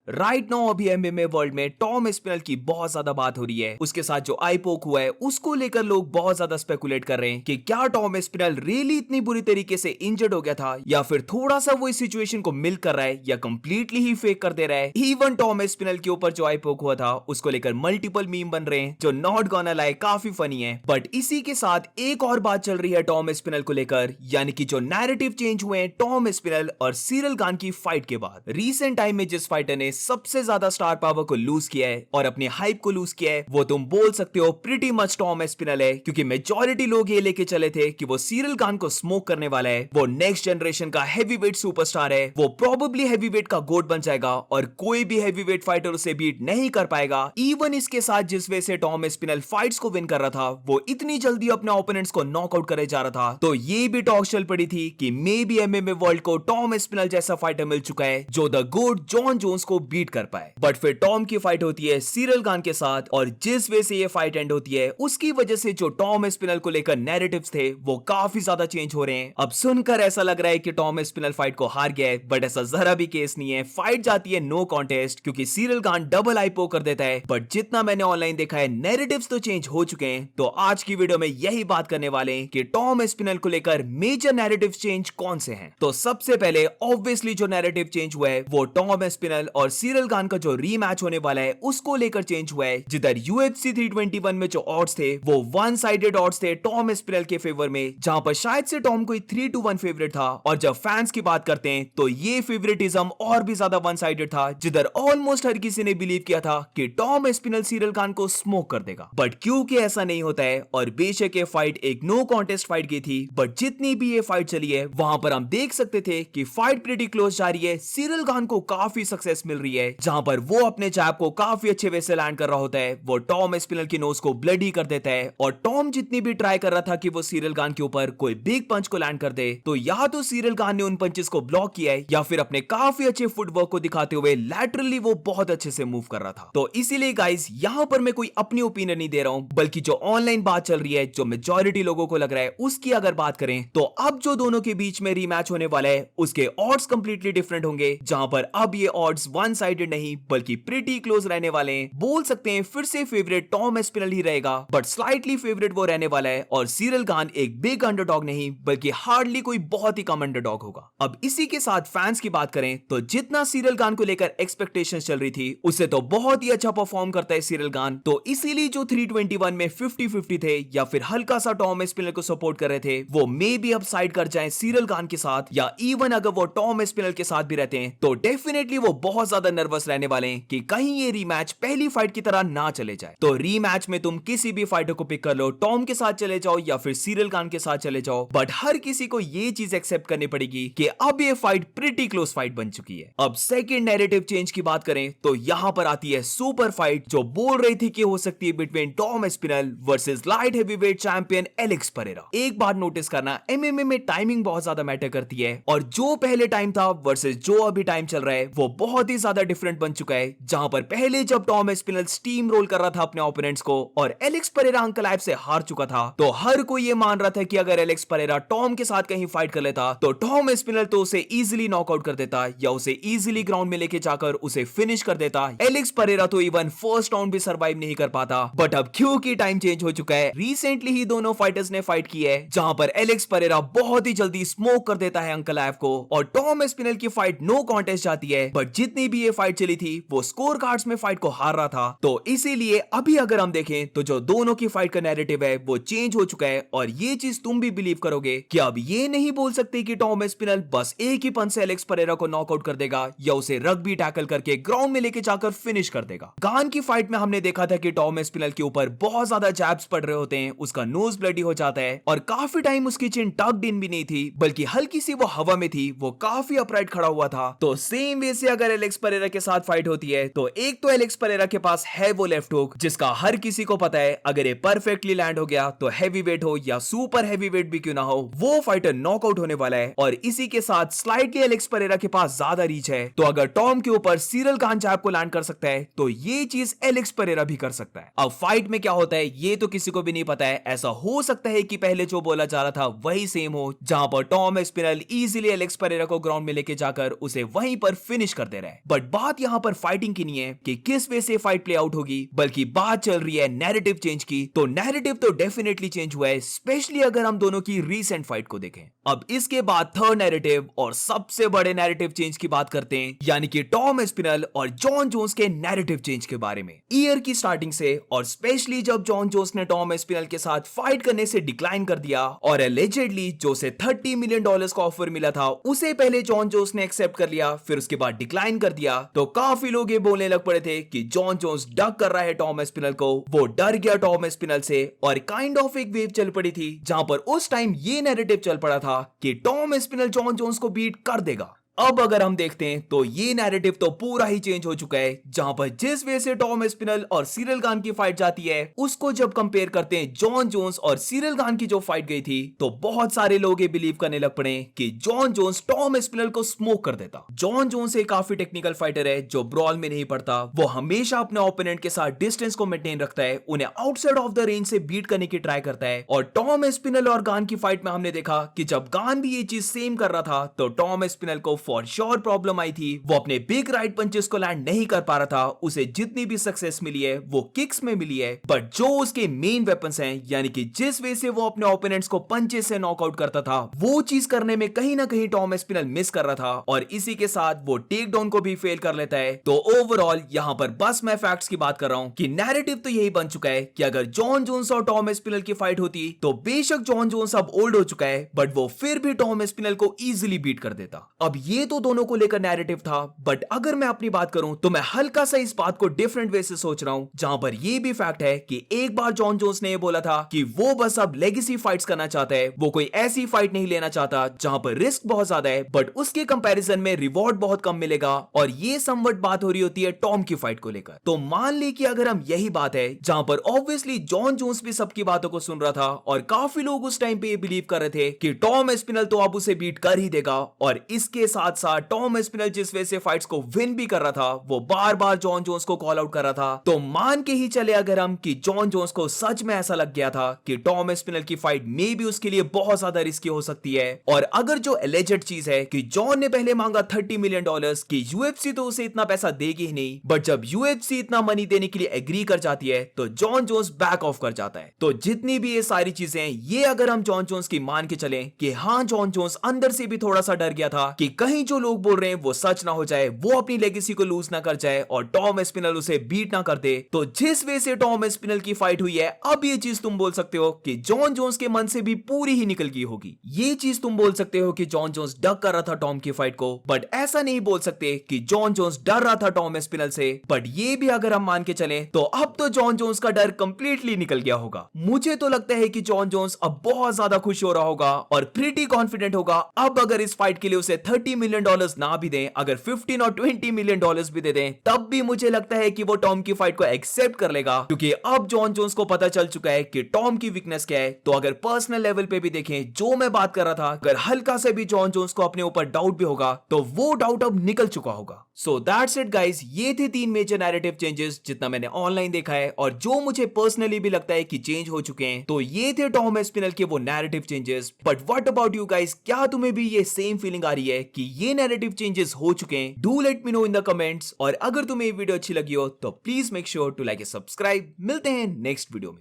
Right now अभी MMA world में Tom spinal की बहुत ज्यादा बात हो रही है। उसके साथ जो आई पोक हुआ है उसको लेकर लोग बहुत ज्यादा स्पेकुलेट कर रहे हैं कि क्या टॉम स्पिनल रियली इतनी बुरी तरीके से इंजर्ड हो गया था या फिर थोड़ा सा वो इस सिचुएशन को मिल कर रहा है या कंप्लीटली ही फेक कर दे रहा है। इवन टॉम स्पिनल के ऊपर जो आई पोक हुआ था उसको लेकर मल्टीपल मीम बन रहे हैं जो नॉट गोना लाइक काफी फनी है। बट इसी के साथ एक और बात चल रही है टॉम स्पिनल को लेकर, यानी कि जो नैरेटिव चेंज हुए हैं टॉम स्पिनल और सिरिल गान की फाइट के बाद। रिसेंट टाइम में जिस फाइटर ने सबसे ज्यादा स्टार पावर को लूज किया है और अपनी हाइप को लूज किया है वो तुम बोल सकते हो प्रीटी मच टॉम स्पिनल है, क्योंकि मेजॉरिटी लोग ये लेके चले थे कि वो सिरिल गान को स्मोक करने वाला है, वो नेक्स्ट जनरेशन का हैवीवेट सुपरस्टार है, वो प्रोबेबली हैवीवेट का गोट बन जाएगा और कोई भी हैवीवेट फाइटर उसे बीट नहीं कर पाएगा। इवन इसके साथ जिस वजह से टॉम स्पिनल फाइट्स को विन कर रहा था वो इतनी जल्दी अपने ओपोनेंट्स को नॉकआउट करे जा रहा था, तो ये भी टॉक चल पड़ी थी कि मे बी एमएमए वर्ल्ड को टॉम स्पिनल जैसा फाइटर मिल चुका है जो द गोट जॉन जोन्स को बीट कर पाए। बट फिर टॉम की फाइट होती है सिरिल गान के साथ और जिस वजह से ये फाइट एंड होती है उसकी वजह से जो टॉम स्पिनल को लेकर नैरेटिव्स थे वो काफी ज्यादा चेंज हो रहे हैं। अब सुनकर ऐसा लग रहा है कि टॉम स्पिनल फाइट को हार गया है, बट ऐसा जरा भी केस नहीं है। फाइट जाती है नो कॉन्टेस्ट क्योंकि सिरिल गान डबल आईपो कर देता है। बट जितना मैंने ऑनलाइन देखा है नैरेटिव्स तो चेंज हो चुके हैं, तो आज की वीडियो में यही बात करने वाले हैं कि टॉम स्पिनल को लेकर मेजर नैरेटिव चेंज कौन से हैं। तो सबसे पहले ऑब्वियसली जो नैरेटिव चेंज हुआ है वो टॉम स्पिनल और सिरिल गान का जो रीमैच होने वाला है उसको लेकर चेंज हुआ है, जिधर यूएफसी 321 में जो ऑड्स थे वो वन साइडेड ऑड्स थे टॉम स्पिनल के फेवर में, जहां पर शायद से टॉम कोई 3-1 फेवरेट था। और जब फैंस की बात करते हैं तो ये फेवरेटिज्म और भी ज्यादा वन साइडेड था, जिधर ऑलमोस्ट हर किसी ने बिलीव किया था कि टॉम स्पिनल सिरिल गान को स्मोक कर देगा। बट क्योंकि ऐसा नहीं होता है और बेशक ये फाइट एक नो कॉन्टेस्ट फाइट गई थी, बट जितनी भी ये फाइट चली है वहां पर हम देख सकते थे कि फाइट प्रीटी क्लोज जा रही है। सिरिल गान को काफी सक्सेस मिल रही है, जहां पर वो अपने जैब को काफी अच्छे वे से लैंड कर रहा होता है, वो टॉम स्पिनल की नोज को ब्लडी कर देता है। और टॉम जितनी भी ट्राई कर रहा था कि वो सिरिल गान के ऊपर कोई बिग पंच को लैंड कर दे, तो या तो सिरिल गान ने उन पंचेस को ब्लॉक किया है या फिर अपने काफी अच्छे फुटवर्क को दिखाते हुए लैटरली वो बहुत अच्छे से मूव कर रहा था। तो इसीलिए गाइस यहां पर मैं कोई अपनी ओपिनियन नहीं दे रहा हूं, बल्कि जो ऑनलाइन बात चल रही है, जो मेजॉरिटी लोगों को लग रहा है उसकी अगर बात करें तो अब जो दोनों के बीच में रीमैच होने वाला है उसके ऑड्स कंप्लीटली डिफरेंट होंगे, जहां पर अब ये ऑड्स वन साइडेड नहीं बल्कि प्रीटी क्लोज रहने वाले हैं। बोल सकते हैं फिर से फेवरेट टॉम स्पिनल ही रहेगा, बट स्लाइटली फेवरेट वो रहने वाला है और सिरिल गान एक बिग अंडरडॉग नहीं बल्कि हार्डली कोई बहुत ही कम अंडरडॉग होगा। अब इसी के साथ फैंस की बात करें तो जितना सिरिल गान को लेकर एक्सपेक्टेशंस चल रही थी उससे तो बहुत ही अच्छा परफॉर्म करता है सिरिल गान, तो इसीलिए जो 321 में 50-50 थे या फिर हल्का सा टॉम स्पिनल को सपोर्ट कर रहे थे वो मे बी अब साइड कर जाएं सिरिल गान के साथ, या इवन अगर वो टॉम स्पिनल के साथ भी रहते हैं तो डेफिनेटली वो बहुत ज्यादा नर्वस रहने वाले हैं कि कहीं ये रीमैच पहली फाइट की तरह ना चले जाए। तो रीमैच में तुम किसी भी फाइटर को पिक कर लो, टॉम के साथ चले जाओ या फिर सिरिल गान के साथ चले जाओ, बट हर किसी को ये चीज एक्सेप्ट करनी पड़ेगी कि अब ये फाइट प्रीटी क्लोज फाइट बन चुकी है। अब सेकंड नैरेटिव चेंज की बात करें तो यहां पर आती है सुपर फाइट जो बोल रही थी कि हो सकती है between Tom Aspinall versus light heavyweight champion Alex Pereira. एक बात नोटिस करना, एमएमए में टाइमिंग बहुत ज्यादा मैटर करती है और जो पहले टाइम था वर्सेस जो अभी टाइम चल रहा है वो बहुत ही ज्यादा डिफरेंट बन चुका है, जहां पर पहले जब टॉम स्पिनल स्टीम रोल कर रहा था अपने ओपोनेंट्स को और एलेक्स परेरा अंकल लाइफ से हार चुका था, तो हर कोई ये मान रहा था कि अगर एलेक्स परेरा टॉम के साथ कहीं फाइट कर लेता तो टॉम स्पिनल तो उसे इजीली नॉकआउट कर देता या उसे इजीली ग्राउंड में लेके जाकर उसे फिनिश कर देता। एलेक्स परेरा तो इवन फर्स्ट राउंड भी सर्वाइव नहीं कर पाता। बट अब क्योंकि टाइम चेंज हो चुका है, रिसेंटली ही दोनों फाइटर्स ने फाइट की है जहां पर एलेक्स परेरा बहुत ही जल्दी स्मोक कर देता है अंकल लाइफ को और टॉम स्पिनल की फाइट नो कॉन्टेस्ट जाती है। बट जितनी भी ये फाइट चली थी वो स्कोर कार्ड्स में फाइट को हार रहा था, तो इसीलिए अभी अगर हम देखें तो जो दोनों की फाइट का नैरेटिव है वो चेंज हो चुका है और ये चीज तुम भी बिलीव करोगे कि अब ये नहीं बोल सकते कि टॉम स्पिनल बस एक ही पंच से एलेक्स परेरा को नॉकआउट कर देगा या उसे रग्बी टैकल करके ग्राउंड में लेके जाकर फिनिश कर देगा। गान की फाइट में हमने देखा था कि टॉम स्पिनल के ऊपर बहुत ज्यादा जैब्स पड़ रहे होते हैं, उसका नोज ब्लडी हो जाता है और काफी टाइम उसकी चिन टक्ड इन भी नहीं थी बल्कि हल्की सी वो हवा में थी, वो काफी अपराइट खड़ा हुआ था। तो सेम वे से अगर एलेक्स परेरा के साथ फाइट होती है तो एक तो एलेक्स परेरा के पास है वो लेफ्ट हुक जिसका हर किसी को पता है अगर ये परफेक्टली लैंड हो गया तो हैवीवेट हो या सुपर हैवीवेट भी क्यों ना हो वो फाइटर नॉकआउट होने वाला है। और इसी के साथ स्लाइटली एलेक्स परेरा के पास ज्यादा रीच है, तो अगर टॉम के ऊपर सिरिल गान जैब को लैंड कर सकता है तो ये चीज एलेक्स परेरा भी कर सकता है। अब फाइट में क्या होता है ये तो किसी को भी नहीं पता है, ऐसा हो सकता है कि पहले जो बोला जा रहा था वही सेम हो, जहां पर Tom Aspinall easily Alex Pereira को ग्राउंड में लेके जाकर उसे वहीं पर फिनिश कर दे रहा है। बट बात यहाँ पर फाइटिंग की नहीं है कि किस वे से फाइट प्ले आउट होगी, बल्कि बात चल रही है नैरेटिव चेंज की। तो नैरेटिव तो डेफिनेटली चेंज हुआ है, स्पेशली अगर हम दोनों की रीसेंट फाइट को देखें। अब इसके बाद थर्ड नैरेटिव और सबसे बड़े नैरेटिव चेंज की बात करते हैं, यानी कि टॉम एस्पिनल और जॉन जोन्स के नैरेटिव चेंज के बारे में। ईयर की स्टार्टिंग से और स्पेशली जब जॉन जोन्स ने टॉम एस्पिनल के साथ फाइट करने से डिक्लाइन कर दिया और एलिजेडली जो से $30 मिलियन का ऑफर मिला था उसे पहले जॉन जोन्स ने एक्सेप्ट कर लिया, फिर उसके बाद डिक्लाइन कर दिया, तो काफी लोग ये बोलने लग पड़े थे कि जॉन जोन्स डक कर रहा है टॉम एस्पिनल को। वो डर गया टॉम एस्पिनल से और काइंड ऑफ एक वेव चल पड़ी थी जहां पर उस टाइम ये नैरेटिव चल पड़ा था कि टॉम एस्पिनल जॉन जोन्स को बीट कर देगा। अब अगर हम देखते हैं तो ये नैरेटिव तो पूरा ही चेंज हो चुका है, जहां पर जिस वे से टॉम एस्पिनल और सिरिल गान की फाइट जाती है उसको जब कंपेयर करते हैं जॉन जोन्स और सिरिल गान की जो फाइट गई थी, तो बहुत सारे लोग ये बिलीव करने लग पड़े कि जॉन जोन्स टॉम एस्पिनल को स्मोक कर देता। जॉन जोन्स एक काफी टेक्निकल फाइटर है जो ब्रॉल में नहीं पड़ता, वो हमेशा अपने ओपोनेंट के साथ डिस्टेंस को मेंटेन रखता है, उन्हें आउटसाइड ऑफ द रेंज से बीट करने की ट्राई करता है। और टॉम एस्पिनल और गान की फाइट में हमने देखा कि जब गान भी ये चीज सेम कर रहा था तो टॉम एस्पिनल को फॉर श्योर प्रॉब्लम आई थी, वो अपने बिग राइट पंचेस को लैंड नहीं कर पा रहा था। उसे जितनी भी सक्सेस मिली है वो किक्स में मिली है, बट जो उसके मेन वेपन्स हैं, यानी कि जिस वे से वो अपने ओपोनेंट्स को पंचेस से नॉकआउट करता था, वो चीज करने में कहीं ना कहीं टॉम एस्पिनल मिस कर रहा था और इसी के साथ वो टेक डाउन को भी फेल कर लेता है। तो ओवरऑल यहां पर बस मैं फैक्ट्स की बात कर रहा हूं कि नैरेटिव तो यही बन चुका है कि अगर जॉन जोन्स और टॉम एस्पिनल की फाइट होती तो बेशक जॉन जोन्स अब ओल्ड हो चुका है, बट वो फिर भी टॉम एस्पिनल को इजीली बीट कर देता। अब ये तो दोनों को लेकर नैरेटिव था, बट अगर मैं अपनी बात करूं तो मैं हल्का सा इस बात को डिफरेंट वे से सोच रहा हूं, जहां पर ये भी फैक्ट है कि एक बार जॉन जोन्स ने ये बोला था कि वो बस अब लेगेसी फाइट्स करना चाहता है, वो कोई ऐसी फाइट नहीं लेना चाहता जहां पर रिस्क बहुत ज्यादा है बट उसके कंपैरिजन में रिवॉर्ड बहुत कम मिलेगा। और ये समवट बात हो रही होती है टॉम की फाइट को लेकर। तो मान ली कि अगर हम यही बात है, जहां पर ऑब्वियसली जॉन जोन्स भी सबकी बातों को सुन रहा था और काफी लोग उस टाइम पे ये बिलीव कर रहे थे कि टॉम एस्पिनल तो अब उसे बीट कर ही देगा, और इसके साथ साथ टॉम एस्पिनल जिस वे से फाइट्स को विन भी कर रहा था, वो बार बार जॉन जोन्स को कॉल आउट कर रहा था, तो मान के ही चले अगर हम कि जॉन जोन्स को सच में ऐसा लग गया था कि टॉम एस्पिनल की फाइट मे भी उसके लिए बहुत ज्यादा रिस्की हो सकती है। और अगर जो एलिजेड चीज है कि जॉन ने पहले मांगा $30 मिलियन कि यूएफसी तो उसे इतना पैसा देगी ही नहीं, बट जब यूएफसी इतना मनी देने के लिए एग्री कर जाती है तो जॉन जोन्स बैक ऑफ कर जाता है। तो जितनी भी ये सारी चीजें, ये अगर हम जॉन जोन्स की मान के चले कि हाँ जॉन जोन्स अंदर से भी थोड़ा सा डर गया था कि कहीं जो लोग बोल रहे हैं वो सच ना हो जाए, वो अपनी लेगेसी को लूज ना कर जाए और टॉम एस्पिनल उसे बीट ना कर दे। तो जिस वे से टॉम एस्पिनल की फाइट हुई है, अब ये चीज तुम बोल सकते हो कि जॉन जोन्स के मन से भी पूरी ही निकल गई होगी। ये चीज तुम बोल सकते हो कि जॉन जोन्स डक कर रहा था टॉम की फाइट को, बट ऐसा नहीं बोल सकते कि जॉन जोन्स डर रहा था टॉम एस्पिनल से। बट ये भी अगर हम मान के चले तो अब तो जॉन जोन्स का डर कंप्लीटली निकल गया होगा। मुझे तो लगता है कि जॉन जोन्स अब बहुत ज्यादा खुश हो रहा होगा और प्रीटी कॉन्फिडेंट होगा। अब अगर इस फाइट के लिए उसे $30 मिलियन ना भी दें, अगर 15 और $20 मिलियन भी दे दें, तब भी मुझे लगता है कि वो टॉम की फाइट को एक्सेप्ट कर लेगा, क्योंकि अब जॉन जोन्स को पता चल चुका है कि टॉम की वीकनेस क्या है। तो अगर पर्सनल लेवल पे भी देखें, जो मैं बात कर रहा था, अगर हल्का से भी जॉन जोन्स को अपने ऊपर डाउट भी होगा तो वो डाउट अब निकल चुका होगा। सो दैट्स इट गाइस, ये थे 3 मेजर नैरेटिव चेंजेस जितना मैंने ऑनलाइन देखा है और जो मुझे पर्सनली भी लगता है कि चेंज हो चुके हैं। तो ये थे टॉम एस्पिनल के वो narrative changes. But what about you guys, क्या तुम्हें भी ये सेम फीलिंग आ रही है कि ये नैरेटिव चेंजेस हो चुके हैं? Do let me know in the comments. और अगर तुम्हें ये वीडियो अच्छी लगी हो तो please make sure to like and subscribe. मिलते हैं नेक्स्ट वीडियो में।